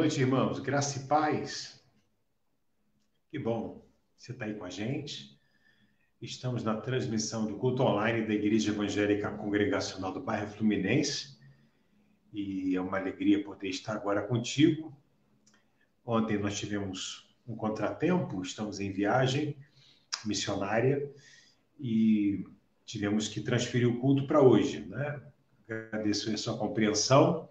noite, irmãos. Graça e paz. Que bom você está aí com a gente. Estamos na transmissão do culto online da Igreja Evangélica Congregacional do Bairro Fluminense. E é uma alegria poder estar agora contigo. Ontem nós tivemos um contratempo, estamos em viagem missionária e tivemos que transferir o culto para hoje, né? Agradeço a sua compreensão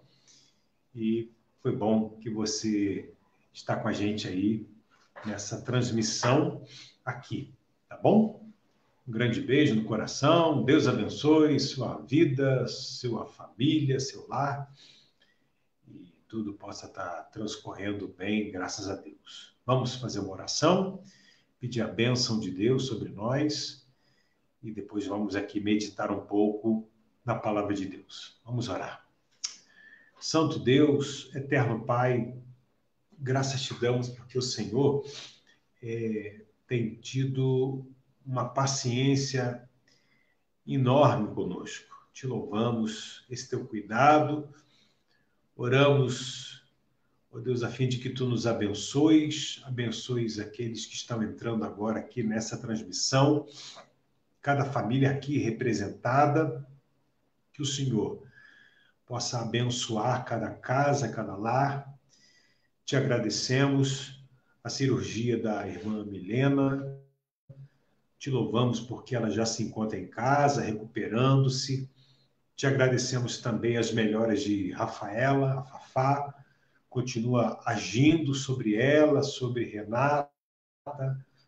e foi bom que você está com a gente aí nessa transmissão aqui, tá bom? Um grande beijo no coração, Deus abençoe sua vida, sua família, seu lar, e tudo possa estar transcorrendo bem, graças a Deus. Vamos fazer uma oração, pedir a bênção de Deus sobre nós, e depois vamos aqui meditar um pouco na palavra de Deus. Vamos orar. Santo Deus, eterno Pai, graças te damos porque o Senhor tem tido uma paciência enorme conosco. Te louvamos esse teu cuidado, oramos, ó Deus, a fim de que tu nos abençoes aqueles que estão entrando agora aqui nessa transmissão, cada família aqui representada, que o Senhor possa abençoar cada casa, cada lar. Te agradecemos a cirurgia da irmã Milena. Te louvamos porque ela já se encontra em casa, recuperando-se. Te agradecemos também as melhoras de Rafaela, a Fafá. Continua agindo sobre ela, sobre Renata,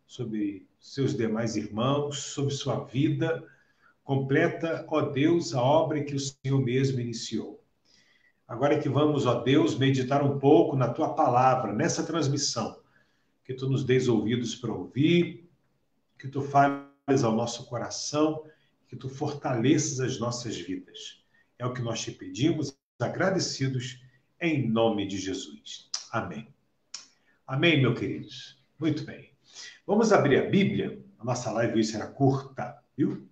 sobre seus demais irmãos, sobre sua vida. Completa, ó Deus, a obra que o Senhor mesmo iniciou. Agora que vamos, ó Deus, meditar um pouco na tua palavra, nessa transmissão, que tu nos dês ouvidos para ouvir, que tu fales ao nosso coração, que tu fortaleças as nossas vidas. É o que nós te pedimos, agradecidos, em nome de Jesus. Amém. Amém, meus queridos. Muito bem. Vamos abrir a Bíblia. A nossa live hoje será curta, viu?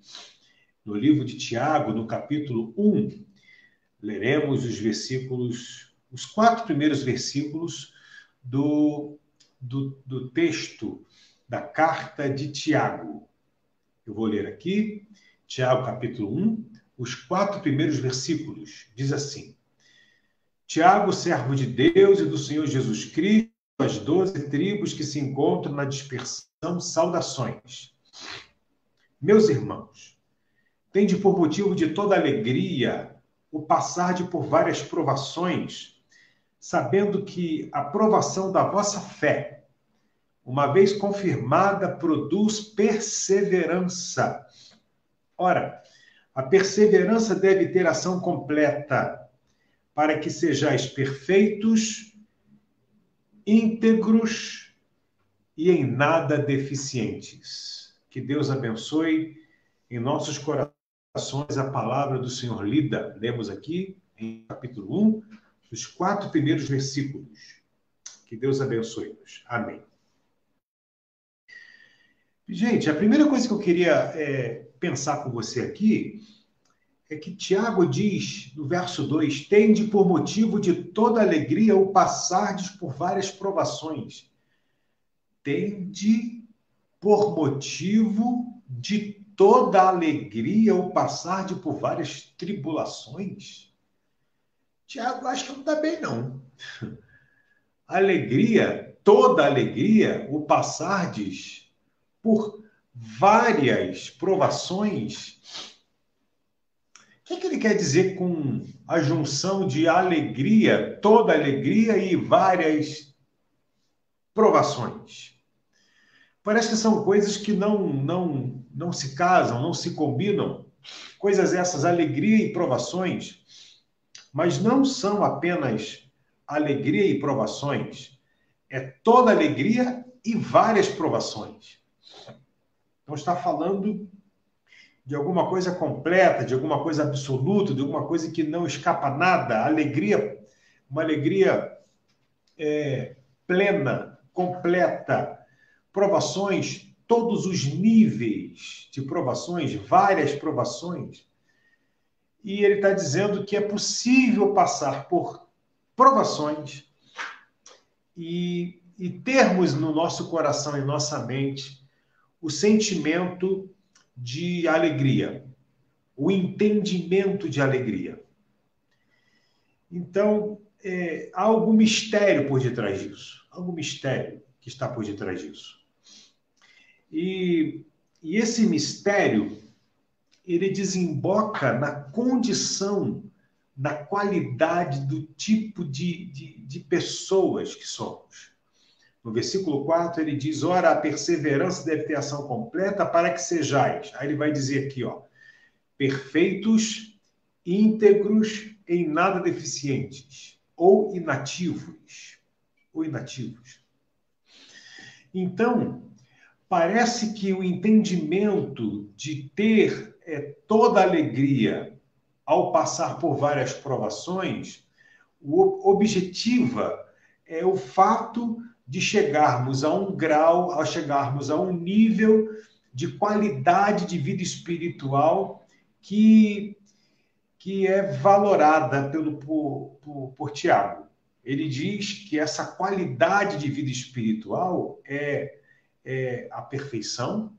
No livro de Tiago, no capítulo 1, leremos os 4 primeiros versículos do texto da carta de Tiago. Eu vou ler aqui, Tiago, capítulo 1, os 4 primeiros versículos. Diz assim: Tiago, servo de Deus e do Senhor Jesus Cristo, as 12 tribos que se encontram na dispersão, saudações. Meus irmãos, tende por motivo de toda alegria o passar por várias provações, sabendo que a provação da vossa fé, uma vez confirmada, produz perseverança. Ora, a perseverança deve ter ação completa, para que sejais perfeitos, íntegros e em nada deficientes. Que Deus abençoe em nossos corações a palavra do Senhor lida. Lemos aqui em capítulo 1, os 4 primeiros versículos. Que Deus abençoe-nos. Amém. Gente, a primeira coisa que eu queria pensar com você aqui é que Tiago diz, no verso 2, tende por motivo de toda alegria o passardes por várias provações. Tende por motivo de toda alegria o passardes por várias tribulações. Tiago, acho que não está bem, não. Alegria, toda alegria o passardes por várias provações. O que ele quer dizer com a junção de alegria, toda alegria e várias provações? Parece que são coisas que não se casam, não se combinam. Coisas essas, alegria e provações. Mas não são apenas alegria e provações. É toda alegria e várias provações. Então está falando de alguma coisa completa, de alguma coisa absoluta, de alguma coisa que não escapa nada. Alegria, uma alegria plena, completa. Provações, todos os níveis de provações, várias provações. E ele está dizendo que é possível passar por provações e termos no nosso coração e nossa mente o sentimento de alegria, o entendimento de alegria. Então, há algum mistério por detrás disso, algum mistério que está por detrás disso. E esse mistério, ele desemboca na condição, na qualidade do tipo de pessoas que somos. No versículo 4, ele diz, ora, a perseverança deve ter ação completa para que sejais. Aí ele vai dizer aqui, ó, perfeitos, íntegros, em nada deficientes, ou inativos. Então, parece que o entendimento de ter toda a alegria ao passar por várias provações, o objetiva é o fato de chegarmos a um grau, chegarmos a um nível de qualidade de vida espiritual que é valorada por Tiago. Ele diz que essa qualidade de vida espiritual é a perfeição.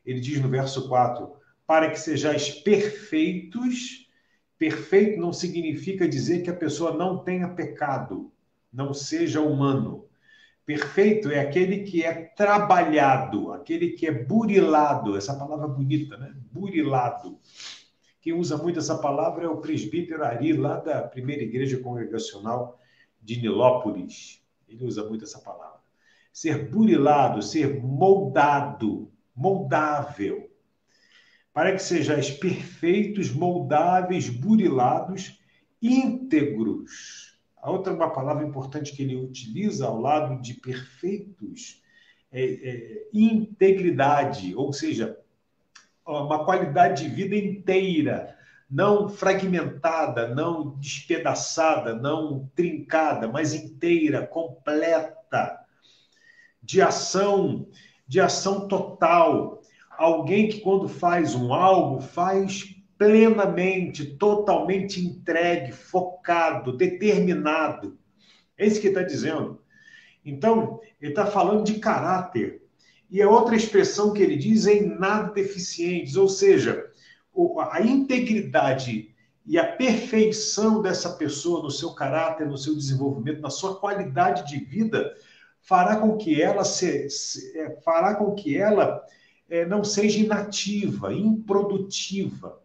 Ele diz no verso 4, para que sejais perfeitos. Perfeito não significa dizer que a pessoa não tenha pecado, não seja humano. Perfeito é aquele que é trabalhado, aquele que é burilado, essa palavra bonita, né? Burilado. Quem usa muito essa palavra é o presbítero Ari, lá da primeira igreja congregacional de Nilópolis. Ele usa muito essa palavra. Ser burilado, ser moldado, moldável. Para que sejais perfeitos, moldáveis, burilados, íntegros. A outra uma palavra importante que ele utiliza ao lado de perfeitos é integridade, ou seja, uma qualidade de vida inteira, não fragmentada, não despedaçada, não trincada, mas inteira, completa, de ação total. Alguém que quando faz algo, faz plenamente, totalmente entregue, focado, determinado. É isso que ele está dizendo. Então, ele está falando de caráter. E a outra expressão que ele diz é em nada deficientes, ou seja, a integridade e a perfeição dessa pessoa no seu caráter, no seu desenvolvimento, na sua qualidade de vida, fará com que ela não seja inativa, improdutiva,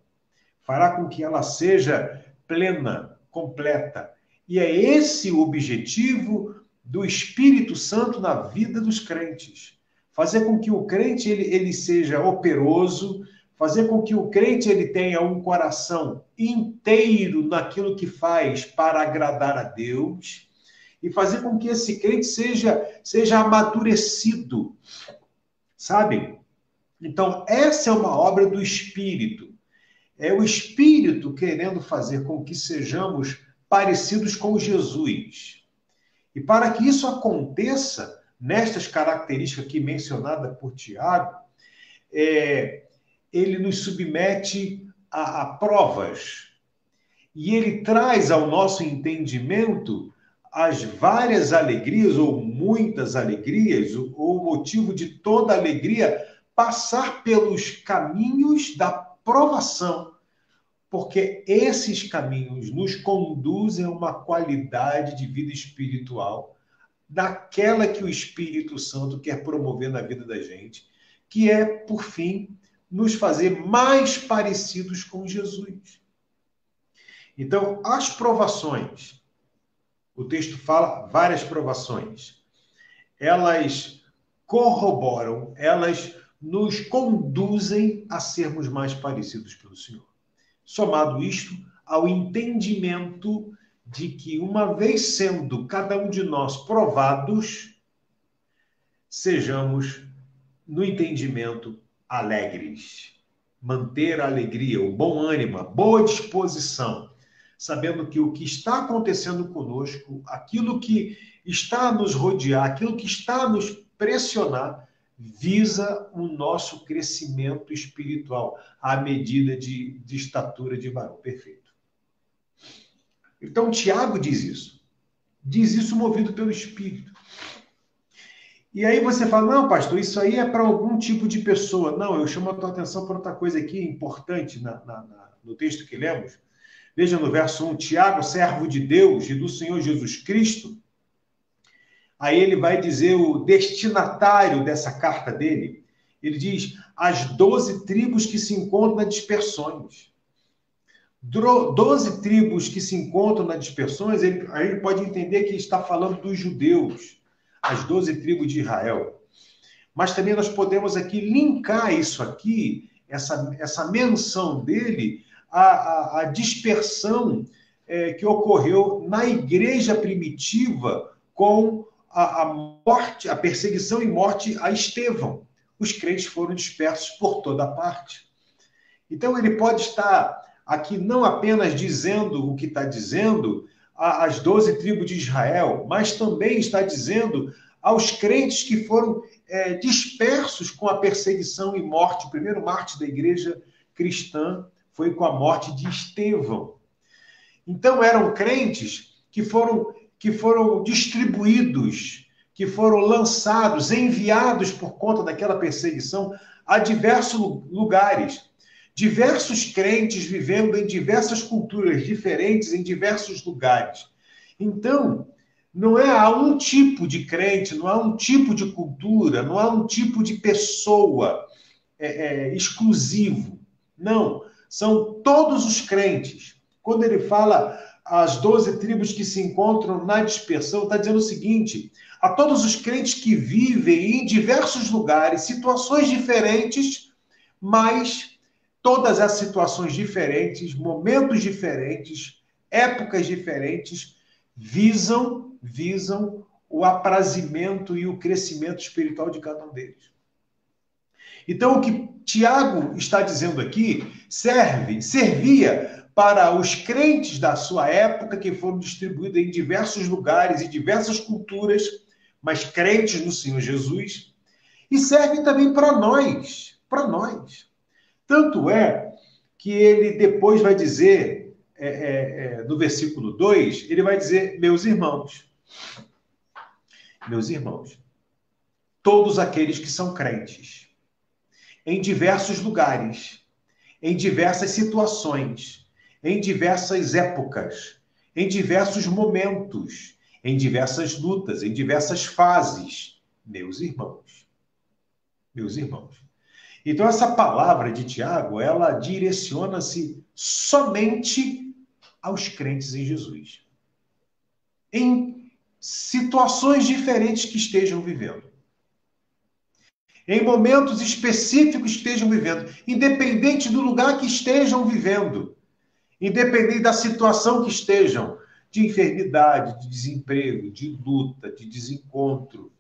fará com que ela seja plena, completa. E é esse o objetivo do Espírito Santo na vida dos crentes. Fazer com que o crente ele seja operoso, fazer com que o crente ele tenha um coração inteiro naquilo que faz para agradar a Deus e fazer com que esse crente seja amadurecido, sabe? Então, essa é uma obra do Espírito. É o Espírito querendo fazer com que sejamos parecidos com Jesus. E para que isso aconteça, nestas características aqui mencionadas por Tiago, ele nos submete a provas. E ele traz ao nosso entendimento as várias alegrias, ou muitas alegrias, ou o motivo de toda alegria, passar pelos caminhos da provação, porque esses caminhos nos conduzem a uma qualidade de vida espiritual, daquela que o Espírito Santo quer promover na vida da gente, que é, por fim, nos fazer mais parecidos com Jesus. Então, as provações, o texto fala várias provações, elas corroboram, elas nos conduzem a sermos mais parecidos pelo Senhor. Somado isto ao entendimento de que, uma vez sendo cada um de nós provados, sejamos, no entendimento, alegres. Manter a alegria, o bom ânimo, a boa disposição, sabendo que o que está acontecendo conosco, aquilo que está a nos rodear, aquilo que está a nos pressionar, visa o nosso crescimento espiritual, à medida de estatura de varão perfeito. Então, Tiago diz isso movido pelo Espírito. E aí você fala, não, pastor, isso aí é para algum tipo de pessoa. Não, eu chamo a tua atenção para outra coisa aqui importante no texto que lemos. Veja no verso 1, Tiago, servo de Deus e do Senhor Jesus Cristo. Aí ele vai dizer o destinatário dessa carta dele. Ele diz, as 12 tribos que se encontram nas dispersões. 12 tribos que se encontram nas dispersões, aí ele pode entender que está falando dos judeus, as 12 tribos de Israel. Mas também nós podemos aqui linkar isso aqui, essa menção dele, à dispersão que ocorreu na igreja primitiva com a morte, a perseguição e morte a Estevão. Os crentes foram dispersos por toda parte. Então ele pode estar aqui não apenas dizendo o que está dizendo às 12 tribos de Israel, mas também está dizendo aos crentes que foram dispersos com a perseguição e morte. O primeiro mártir da igreja cristã foi com a morte de Estevão. Então eram crentes que foram distribuídos, que foram lançados, enviados por conta daquela perseguição a diversos lugares. Diversos crentes vivendo em diversas culturas diferentes, em diversos lugares. Então, não é um tipo de crente, não há um tipo de cultura, não há um tipo de pessoa exclusivo. Não, são todos os crentes. Quando ele fala as 12 tribos que se encontram na dispersão, está dizendo o seguinte, a todos os crentes que vivem em diversos lugares, situações diferentes, mas todas as situações diferentes, momentos diferentes, épocas diferentes, visam o aprazimento e o crescimento espiritual de cada um deles. Então, o que Tiago está dizendo aqui servia para os crentes da sua época, que foram distribuídos em diversos lugares e diversas culturas, mas crentes no Senhor Jesus, e serve também para nós. Tanto é que ele depois vai dizer, no versículo 2, ele vai dizer, meus irmãos, todos aqueles que são crentes, em diversos lugares, em diversas situações, em diversas épocas, em diversos momentos, em diversas lutas, em diversas fases, meus irmãos. Então, essa palavra de Tiago, ela direciona-se somente aos crentes em Jesus. Em situações diferentes que estejam vivendo. Em momentos específicos que estejam vivendo. Independente do lugar que estejam vivendo. Independente da situação que estejam. De enfermidade, de desemprego, de luta, de desencontro.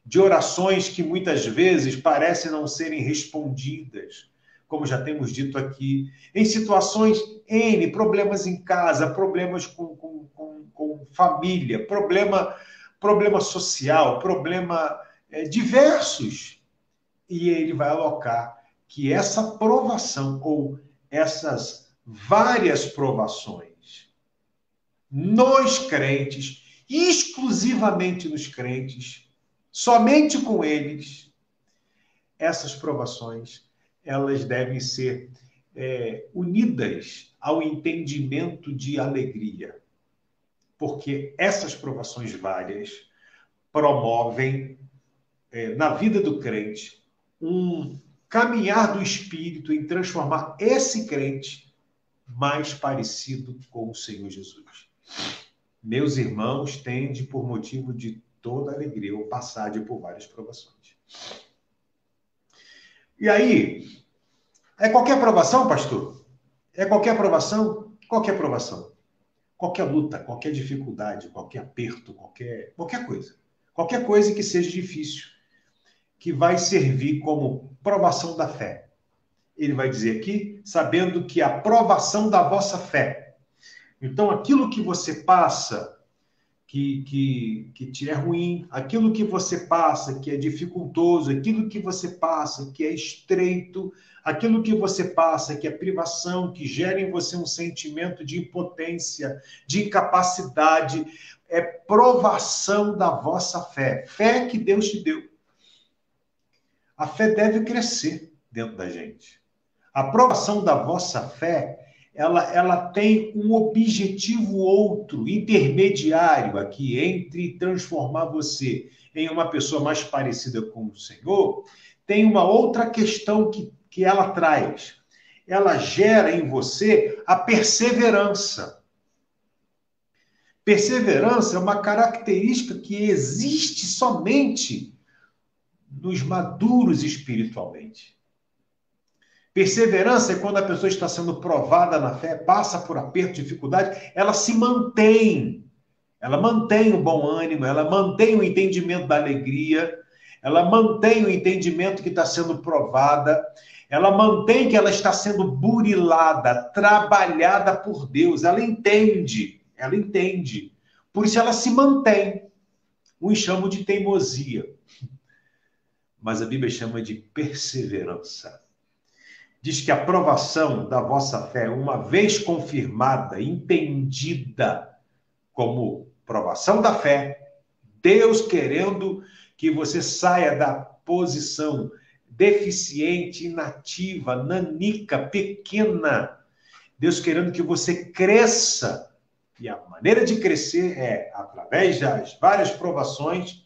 De orações que muitas vezes parecem não serem respondidas, como já temos dito aqui, em situações N, problemas em casa, problemas com família, problema social, problema diversos. E ele vai alocar que essa provação, ou essas várias provações, nos crentes, exclusivamente nos crentes, somente com eles, essas provações, elas devem ser unidas ao entendimento de alegria. Porque essas provações várias promovem, na vida do crente, um caminhar do Espírito em transformar esse crente mais parecido com o Senhor Jesus. Meus irmãos, tende por motivo de toda alegria ou passagem por várias provações. E aí, é qualquer provação, pastor? É qualquer provação? Qualquer provação. Qualquer luta, qualquer dificuldade, qualquer aperto, qualquer coisa. Qualquer coisa que seja difícil, que vai servir como provação da fé. Ele vai dizer aqui, sabendo que a provação da vossa fé. Então, aquilo que você passa, que te é ruim, aquilo que você passa que é dificultoso, aquilo que você passa que é estreito, aquilo que você passa que é privação, que gera em você um sentimento de impotência, de incapacidade, é provação da vossa fé. Fé que Deus te deu. A fé deve crescer dentro da gente. A provação da vossa fé, ela tem um objetivo outro, intermediário aqui, entre transformar você em uma pessoa mais parecida com o Senhor. Tem uma outra questão que ela traz. Ela gera em você a perseverança. Perseverança é uma característica que existe somente nos maduros espiritualmente. Perseverança é quando a pessoa está sendo provada na fé, passa por aperto, dificuldade, ela se mantém. Ela mantém o bom ânimo, ela mantém o entendimento da alegria, ela mantém o entendimento que está sendo provada, ela mantém que ela está sendo burilada, trabalhada por Deus, ela entende. Por isso ela se mantém. Uns chamam de teimosia, mas a Bíblia chama de perseverança. Diz que a provação da vossa fé, uma vez confirmada, entendida como provação da fé, Deus querendo que você saia da posição deficiente, inativa, nanica, pequena. Deus querendo que você cresça. E a maneira de crescer é através das várias provações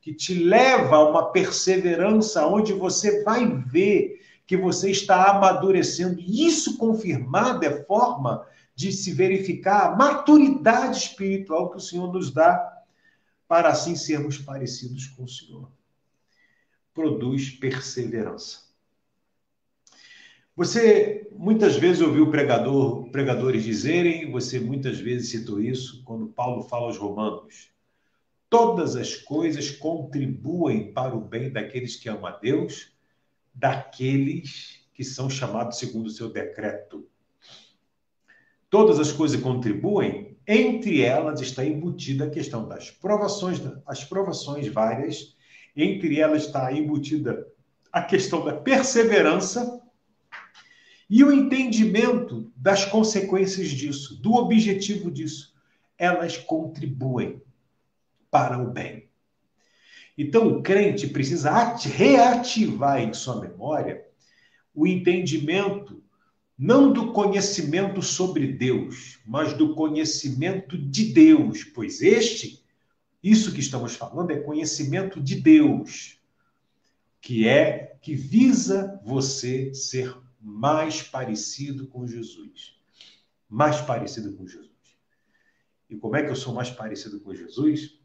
que te leva a uma perseverança onde você vai ver que você está amadurecendo. E isso confirmado é forma de se verificar a maturidade espiritual que o Senhor nos dá para assim sermos parecidos com o Senhor. Produz perseverança. Você muitas vezes ouviu pregadores dizerem, você muitas vezes citou isso, quando Paulo fala aos Romanos, todas as coisas contribuem para o bem daqueles que amam a Deus, daqueles que são chamados segundo o seu decreto. Todas as coisas contribuem, entre elas está embutida a questão das provações, as provações várias, entre elas está embutida a questão da perseverança e o entendimento das consequências disso, do objetivo disso. Elas contribuem para o bem. Então, o crente precisa reativar em sua memória o entendimento não do conhecimento sobre Deus, mas do conhecimento de Deus, pois isso que estamos falando é conhecimento de Deus, que visa você ser mais parecido com Jesus. Mais parecido com Jesus. E como é que eu sou mais parecido com Jesus?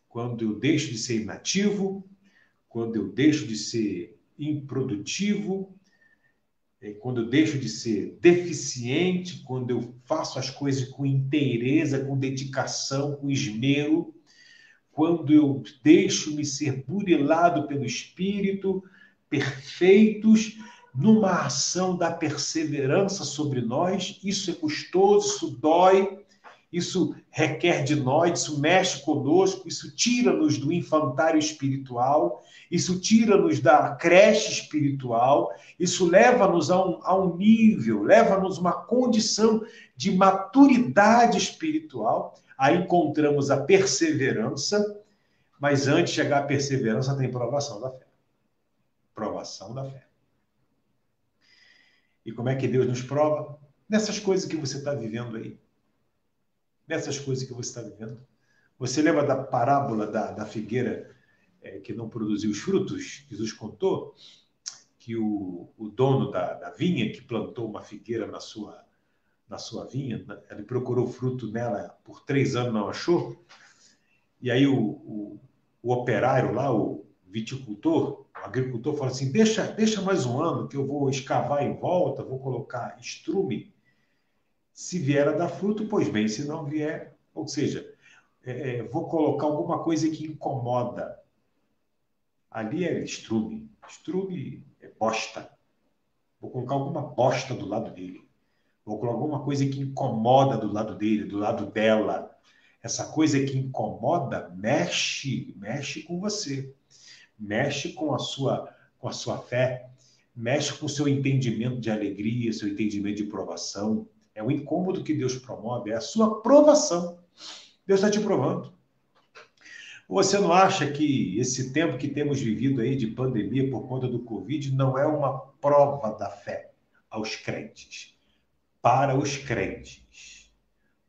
Quando eu deixo de ser inativo, quando eu deixo de ser improdutivo, quando eu deixo de ser deficiente, quando eu faço as coisas com inteireza, com dedicação, com esmero, quando eu deixo-me ser burilado pelo Espírito, perfeitos, numa ação da perseverança sobre nós. Isso é custoso, isso dói, isso requer de nós, isso mexe conosco, isso tira-nos do infantário espiritual, isso tira-nos da creche espiritual, isso leva-nos a um nível, leva-nos uma condição de maturidade espiritual. Aí encontramos a perseverança, mas antes de chegar à perseverança tem provação da fé. Provação da fé. E como é que Deus nos prova? Nessas coisas que você está vivendo aí. Nessas coisas que você está vivendo. Você lembra da parábola da figueira que não produziu os frutos? Jesus contou que o dono da vinha, que plantou uma figueira na sua vinha, ele procurou fruto nela por 3 anos, não achou. E aí o operário lá, o viticultor, o agricultor, falou assim, deixa mais um ano que eu vou escavar em volta, vou colocar estrume. Se vier a dar fruto, pois bem, se não vier, ou seja, vou colocar alguma coisa que incomoda. Ali é estrume. Estrume é bosta. Vou colocar alguma bosta do lado dele. Vou colocar alguma coisa que incomoda do lado dele, do lado dela. Essa coisa que incomoda mexe com você. Mexe com a sua fé. Mexe com o seu entendimento de alegria, seu entendimento de provação. É o incômodo que Deus promove, é a sua provação. Deus está te provando. Você não acha que esse tempo que temos vivido aí de pandemia por conta do Covid não é uma prova da fé aos crentes, para os crentes?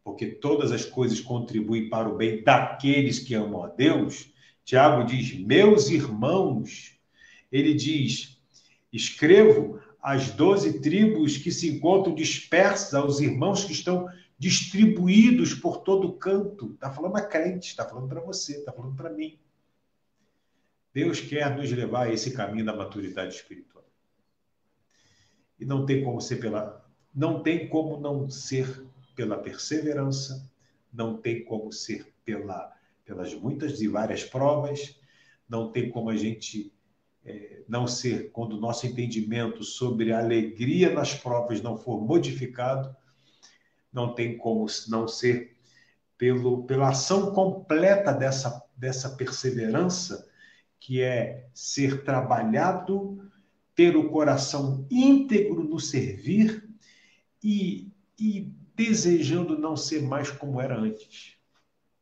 Porque todas as coisas contribuem para o bem daqueles que amam a Deus. Tiago diz, meus irmãos, ele diz, escrevo às 12 tribos que se encontram dispersas, aos irmãos que estão distribuídos por todo canto. Está falando a crente, está falando para você, está falando para mim. Deus quer nos levar a esse caminho da maturidade espiritual. E não tem como não ser pela perseverança, não tem como ser pelas muitas e várias provas, não tem como a gente não ser quando o nosso entendimento sobre a alegria nas provas não for modificado, não tem como não ser pela ação completa dessa perseverança, que é ser trabalhado, ter o coração íntegro no servir e desejando não ser mais como era antes.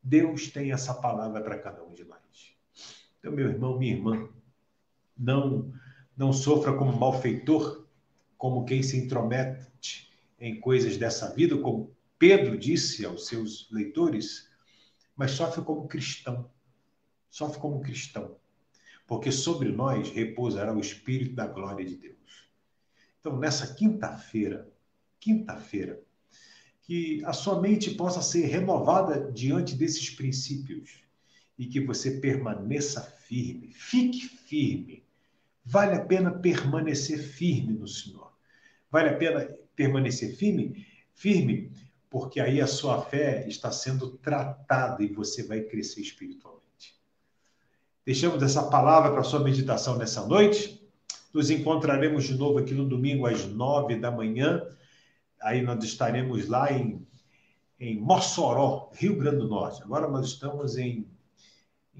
Deus tem essa palavra para cada um de nós. Então, meu irmão, minha irmã, não sofra como malfeitor, como quem se intromete em coisas dessa vida, como Pedro disse aos seus leitores, mas sofre como cristão. Sofre como cristão. Porque sobre nós repousará o Espírito da glória de Deus. Então, nessa quinta-feira, que a sua mente possa ser renovada diante desses princípios e que você permaneça firme, fique firme. Vale a pena permanecer firme no Senhor. Vale a pena permanecer firme, porque aí a sua fé está sendo tratada e você vai crescer espiritualmente. Deixamos essa palavra para a sua meditação nessa noite. Nos encontraremos de novo aqui no domingo às 9 da manhã. Aí nós estaremos lá em Mossoró, Rio Grande do Norte. Agora nós estamos em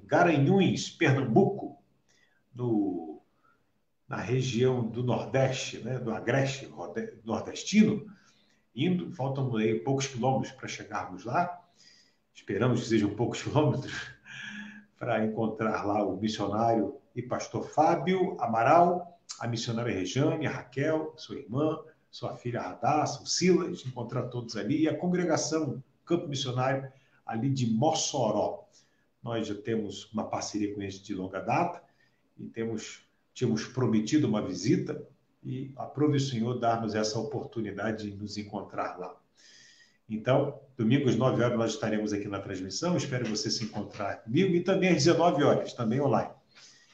Garanhuns, Pernambuco, na região do Nordeste, né, do Agreste nordestino, faltam aí poucos quilômetros para chegarmos lá. Esperamos que sejam poucos quilômetros para encontrar lá o missionário e pastor Fábio Amaral, a missionária Rejane, a Raquel, sua irmã, sua filha Radassa, o Silas, encontrar todos ali, e a congregação Campo Missionário ali de Mossoró. Nós já temos uma parceria com eles de longa data e tínhamos prometido uma visita e aprove o Senhor dar-nos essa oportunidade de nos encontrar lá. Então, domingo às 9 horas nós estaremos aqui na transmissão, espero você se encontrar comigo e também às 19 horas, também online.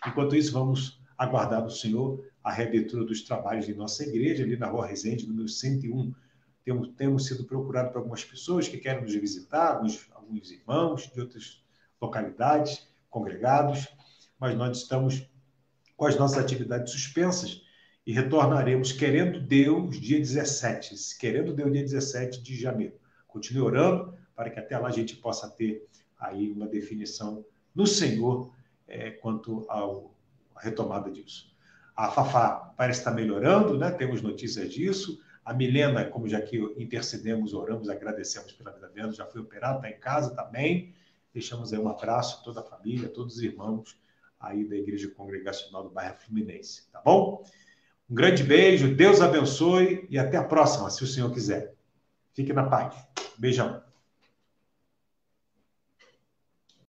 Enquanto isso, vamos aguardar do Senhor a reabertura dos trabalhos de nossa igreja, ali na Rua Resende, número 101. Temos sido procurados por algumas pessoas que querem nos visitar, alguns irmãos de outras localidades, congregados, mas nós estamos com as nossas atividades suspensas e retornaremos, querendo Deus, dia 17 de janeiro. Continue orando para que até lá a gente possa ter aí uma definição no Senhor quanto à retomada disso. A Fafá parece estar melhorando, né? Temos notícias disso. A Milena, como já que intercedemos, oramos, agradecemos pela vida dela, já foi operada, está em casa também. Deixamos aí um abraço a toda a família, a todos os irmãos aí da Igreja Congregacional do Bairro Fluminense, tá bom? Um grande beijo, Deus abençoe e até a próxima, se o Senhor quiser. Fique na paz. Beijão.